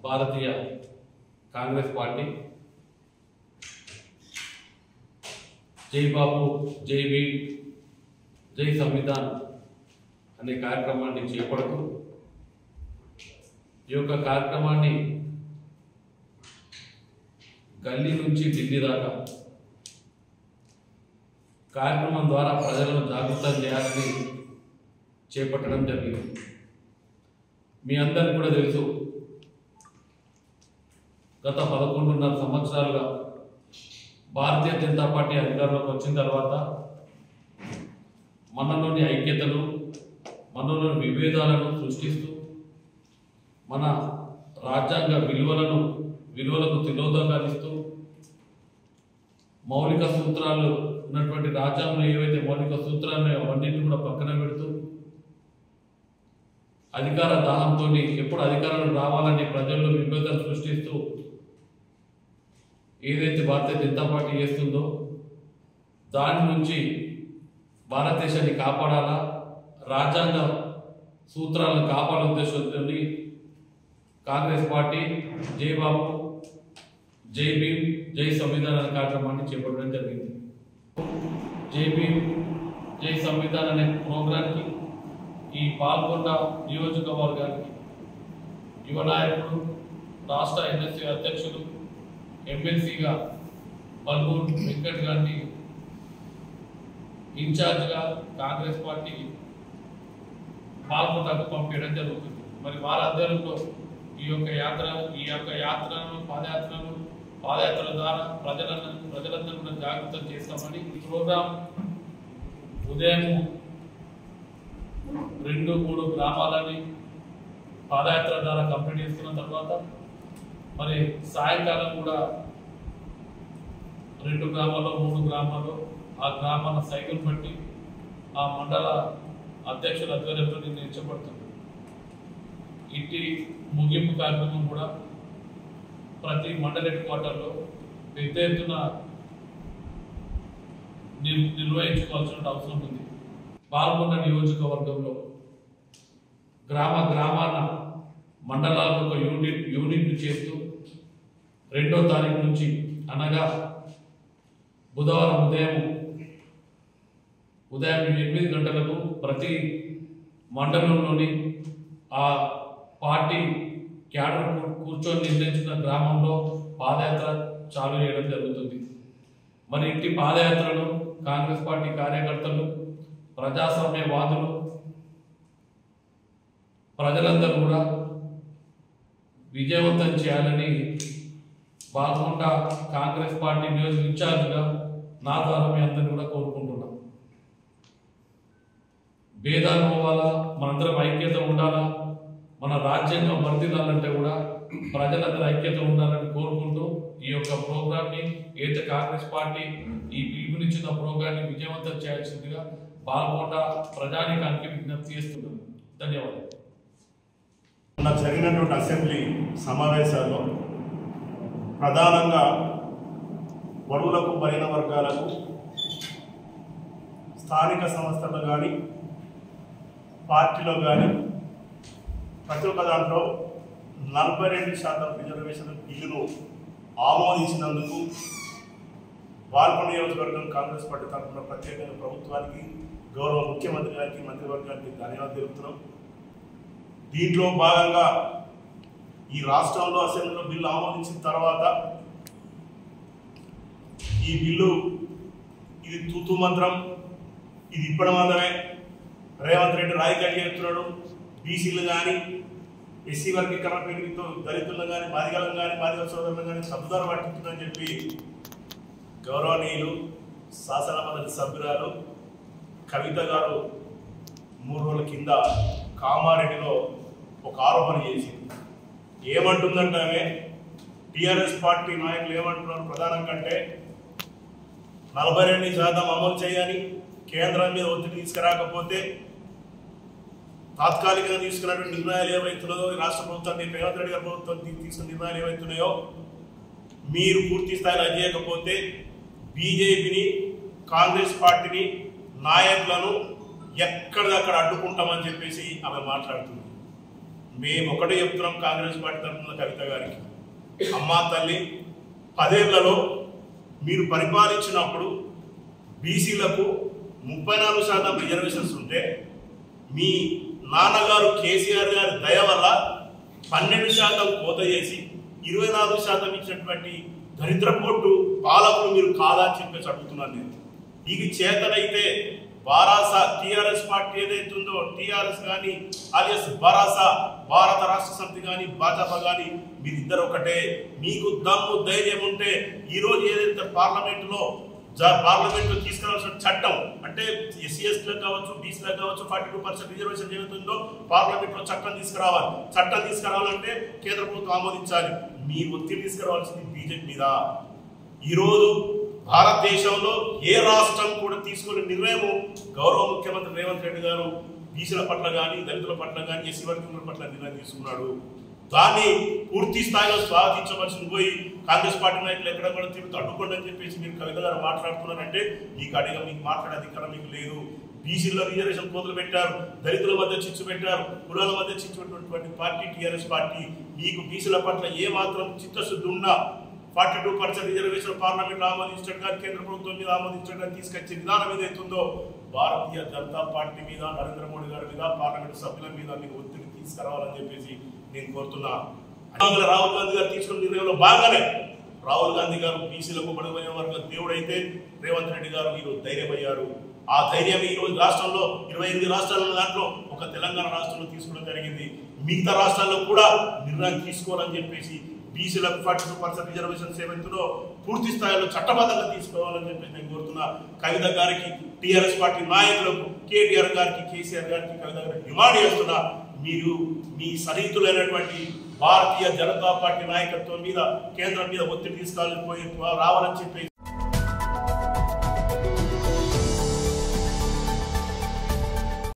భారతీయ Congress party జై బాపు జై భీమ్ జై సంవిధాన్ అనే కార్యక్రమాన్ని చేపడుతూ ఈ యొక్క కార్యక్రమాన్ని గల్లీ నుంచి ఢిల్లీ దాకా కార్యక్రమం ద్వారా ప్రజలను జాగృతం చేయాలని చేపట్టడం జరిగింది. మీ అందరికీ కూడా తెలుసు, గత 11.5 సంవత్సరాలుగా భారతీయ జనతా పార్టీ అధికారంలోకి వచ్చిన తర్వాత మనలోని ఐక్యతను, మనలోని విభేదాలను సృష్టిస్తూ మన రాజ్యాంగ విలువలకు తిలోదకాలిస్తూ మౌలిక సూత్రాలు ఉన్నటువంటి రాజ్యాంగంలో ఏవైతే మౌలిక సూత్రాలు అవన్నింటినీ కూడా పక్కన పెడుతూ అధికార దాహంతో ఎప్పుడు అధికారంలో రావాలని ప్రజల్లో విభేదాలు సృష్టిస్తూ ఏదైతే భారతీయ జనతా పార్టీ చేస్తుందో దాని నుంచి భారతదేశాన్ని కాపాడాలా, రాజ్యాంగ సూత్రాలను కాపాడే ఉద్దేశంతో కాంగ్రెస్ పార్టీ జై బాపు జై భీమ్ జై సంవిధాన్ అనే కార్యక్రమాన్ని చేపట్టడం జరిగింది. జై భీమ్ జై సంవిధాన్ అనే ప్రోగ్రాంకి ఈ పాల్గొండ నియోజకవర్గానికి యువ నాయకుడు, రాష్ట్ర ఎన్ఎస్సీ అధ్యక్షులు, ఎమ్మెల్సీగా బల్గూర్ వెంకట్ గారిని ఇన్ఛార్జ్గా కాంగ్రెస్ పార్టీ పాల్గొండకు పంపించడం జరుగుతుంది. మరి వారి ఆధ్వర్యంలో ఈ యొక్క యాత్రను పాదయాత్రల ద్వారా ప్రజలందరూ కూడా జాగృతం చేస్తామని ఈ ప్రోగ్రాం ఉదయం 2-3 గ్రామాలని పాదయాత్ర ద్వారా కంప్లీట్ చేసుకున్న తర్వాత మరి సాయంకాలం కూడా 2 గ్రామాల్లో 3 గ్రామాల్లో ఆ గ్రామాల సైకిల్ బట్టి ఆ మండల అధ్యక్షుల ఆధ్వర్యంలో నిర్ణయించబడుతుంది. ఇంటి ముగింపు కార్యక్రమం కూడా ప్రతి మండల హెడ్ క్వార్టర్లో పెద్ద ఎత్తున నిర్వహించుకోవాల్సిన అవసరం ఉంది. పాల్గొన్న నియోజకవర్గంలో గ్రామాన మండలాలకు ఒక యూనిట్ చేస్తూ 2వ తారీఖు నుంచి అనగా బుధవారం ఉదయం 8 గంటలకు ప్రతి మండలంలోని ఆ పార్టీ క్యాడర్ కూర్చొని నిర్ణయించిన గ్రామంలో పాదయాత్ర చాలు చేయడం జరుగుతుంది. మరి ఇంటి పాదయాత్రను కాంగ్రెస్ పార్టీ కార్యకర్తలు, ప్రజాస్వామ్యవాదులు, ప్రజలందరూ కూడా విజయవంతం చేయాలని బాల్కొండ కాంగ్రెస్ పార్టీ నియోజక ఇన్ఛార్జ్గా నా ద్వారా మీ అందరినీ కూడా కోరుకుంటున్నాం. భేదాలు పోవాలా, మనందరం ఐక్యత ఉండాలా, మన రాజ్యాంగం వర్ధిల్లాలంటే కూడా ప్రజలందరూ ఐక్యత ఉండాలని కోరుకుంటూ ఈ యొక్క ప్రోగ్రామ్ని ఏదైతే కాంగ్రెస్ పార్టీ ఈ పిలుపునిచ్చిన ప్రోగ్రామ్ని విజయవంతం చేయాల్సిందిగా బాల్కొండ ప్రజానీకానికి విజ్ఞప్తి చేస్తున్నాం. ధన్యవాదాలు. జరిగినటువంటి అసెంబ్లీ సమావేశాల్లో ప్రధానంగా బడుగులకు, బలహీన వర్గాలకు, స్థానిక సంస్థలు కానీ పార్టీలో కానీ ప్రతి ఒక్క దాంట్లో 42% రిజర్వేషన్ బిల్లును ఆమోదించినందుకు బాల్కొండ నియోజకవర్గం కాంగ్రెస్ పార్టీ తరఫున ప్రత్యేకంగా ప్రభుత్వానికి, గౌరవ ముఖ్యమంత్రి గారికి, మంత్రివర్గానికి ధన్యవాదాలు తెలుపుతున్నాం. దీంట్లో భాగంగా ఈ రాష్ట్రంలో అసెంబ్లీలో బిల్లు ఆమోదించిన తర్వాత ఈ బిల్లు ఇది తూతూ మంత్రం, ఇది ఇప్పటి మందమే. రేవంత్ రెడ్డి రాజకీయాలు చేస్తున్నాడు. బీసీలు కానీ, ఎస్సీ వర్గీకరణ పేరుతో దళితులను కానీ, మాదిగలను కానీ, మాదిగ సోదరులను కానీ తప్పుదారు పట్టించుతుందని చెప్పి గౌరవనీయులు శాసనమండలి సభ్యురాలు కవిత గారు 3 రోజుల కింద కామారెడ్డిలో ఒక ఆరోపణ చేసింది. ఏమంటుందంటే ఆమె, టీఆర్ఎస్ పార్టీ నాయకులు ఏమంటున్నారు ప్రధానంగా అంటే 42% అమలు చేయాలి, కేంద్రం మీద ఒత్తిడి తీసుకురాకపోతే తాత్కాలికంగా తీసుకున్నటువంటి నిర్ణయాలు ఏవైతున్నాయో, రాష్ట్ర ప్రభుత్వాన్ని రేవంత్ రెడ్డి గారి ప్రభుత్వం తీసుకున్న నిర్ణయాలు ఏవైతున్నాయో మీరు పూర్తి స్థాయిలో చేయకపోతే బీజేపీని, కాంగ్రెస్ పార్టీని, నాయకులను ఎక్కడిదక్కడ అడ్డుకుంటామని చెప్పేసి ఆమె మాట్లాడుతుంది. మేము ఒకటే చెప్తున్నాం కాంగ్రెస్ పార్టీ తరఫున కవిత గారికి, అమ్మా తల్లి 10 ఏళ్లలో మీరు పరిపాలించినప్పుడు బీసీలకు 34% రిజర్వేషన్స్ ఉంటే మీ నాన్నగారు కేసీఆర్ గారి దయ వల్ల 12% కోత చేసి 24% ఇచ్చినటువంటి దరిద్రపోటు పాలకులు మీరు కాదా అని చెప్పేసి అడుగుతున్నాను నేను. ఇది చేతనైతే బారాసా టీఆర్ఎస్ పార్టీ ఏదైతుందో టీఆర్ఎస్ కానీ alias బారాసా భారత రాష్ట్ర సమితి కానీ భాజపా కానీ మీరిద్దరు ఒకటే. మీకు దమ్ము ధైర్యం ఉంటే ఈరోజు ఏదైతే పార్లమెంట్లో తీసుకురావాల్సిన చట్టం అంటే ఎస్సీఎస్లకు కావచ్చు బీసీలకు కావచ్చు 42% రిజర్వేషన్ ఏదైతుందో పార్లమెంట్లో చట్టం తీసుకురావాలి. చట్టం తీసుకురావాలంటే కేంద్ర ప్రభుత్వం ఆమోదించాలి. మీ ఒత్తిడి తీసుకురావాల్సింది బీజేపీ మీద. ఈరోజు భారతదేశంలో ఏ రాష్ట్రం కూడా తీసుకునే నిర్ణయం గౌరవ ముఖ్యమంత్రి రేవంత్ రెడ్డి గారు బీసీల పట్ల కానీ దళితుల పట్ల కానీ ఎస్సీ వర్గీయుల పట్ల నిర్ణయం తీసుకున్నాడు. దాన్ని పూర్తి స్థాయిలో స్వాగతించవలసింది పోయి కాంగ్రెస్ పార్టీ నాయకులు ఎక్కడ కూడా తిరుగుతూ అడ్డుకోండి అని చెప్పేసి మీరు కవిత గారు మాట్లాడుతున్నారంటే మీకు అడిగా మీకు మాట్లాడే అధికారం మీకు లేదు. బీసీలో రిజర్వేషన్ కోతలు పెట్టారు, దళితుల మధ్య చిచ్చు పెట్టారు, కులాల మధ్య చిచ్చు పెట్టినటువంటి పార్టీ టీఆర్ఎస్ పార్టీ. మీకు బీసీల పట్ల ఏ మాత్రం చిత్తశుద్ధి ఉన్నా 42% రిజర్వేషన్ పార్లమెంట్ ఆమోదించడం కానీ కేంద్ర ప్రభుత్వం మీద ఆమోదించడం తీసుకొచ్చే విధానం ఏదైతుందో భారతీయ జనతా పార్టీ మీద నరేంద్ర మోడీ గారి మీద పార్లమెంట్ సభ్యుల మీద మీకు ఒత్తిడి తీసుకురావాలని చెప్పేసి నేను కోరుతున్నా. రాహుల్ గాంధీ గారు తీసుకున్న నిర్ణయంలో బాగానే రాహుల్ గాంధీ గారు బీసీలకు బడుగుబడిన వర్గ దేవుడైతే రేవంత్ రెడ్డి గారు ఈరోజు ధైర్యమయ్యారు. ఆ ధైర్యం ఈ రోజు రాష్ట్రంలో 28 రాష్ట్రాల దాంట్లో ఒక తెలంగాణ రాష్ట్రంలో తీసుకోవడం జరిగింది. మిగతా రాష్ట్రాల్లో కూడా నిర్ణయం తీసుకోవాలని చెప్పేసి బీసీలకు 42% రిజర్వేషన్స్ ఏవైతుందో పూర్తి స్థాయిలో చట్టబద్ధంగా తీసుకోవాలని చెప్పేసి నేను కోరుతున్నా. కవిత గారికి టీఆర్ఎస్ పార్టీ నాయకులకు కేటీఆర్ గారికి కేసీఆర్ గారికి కవిత గారికి డిమాండ్ చేస్తున్నా. మీరు మీ సన్నిహితులైనటువంటి భారతీయ జనతా పార్టీ నాయకత్వం మీద కేంద్రం మీద ఒత్తిడి తీసుకురావాలని చెప్పేసి